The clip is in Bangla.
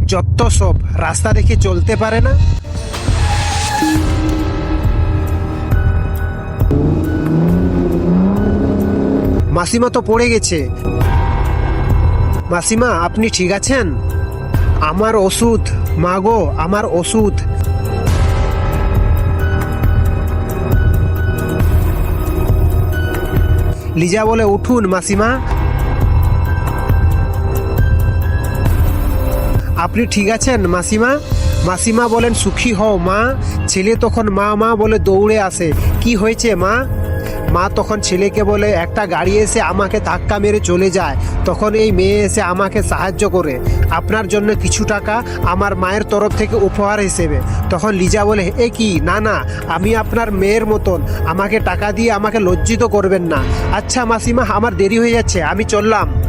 যত সব রাস্তা দেখে চলতে পারে না। মাসিমা তো পড়ে গেছে। মাসিমা, আপনি ঠিক আছেন? আমার ওষুধ, মা গো, আমার ওষুধ। লিজা বলে, উঠুন মাসিমা। আপনি ঠিক আছেন মাসিমা? মাসিমা বলেন, সুখী হও মা। ছেলে তখন মা মা বলে দৌড়ে আসে। কি হয়েছে মা? মা তখন ছেলেকে বলে, একটা গাড়ি এসে আমাকে ধাক্কা মেরে চলে যায়। তখন এই মেয়ে এসে আমাকে সাহায্য করে। আপনার জন্য কিছু টাকা আমার মায়ের তরফ থেকে উপহার হিসেবে। তখন লিজা বলে, এ কি, না না, আমি আপনার মেয়ের মতন, আমাকে টাকা দিয়ে আমাকে লজ্জিত করবেন না। আচ্ছা মাসিমা, আমার দেরি হয়ে যাচ্ছে, আমি চললাম।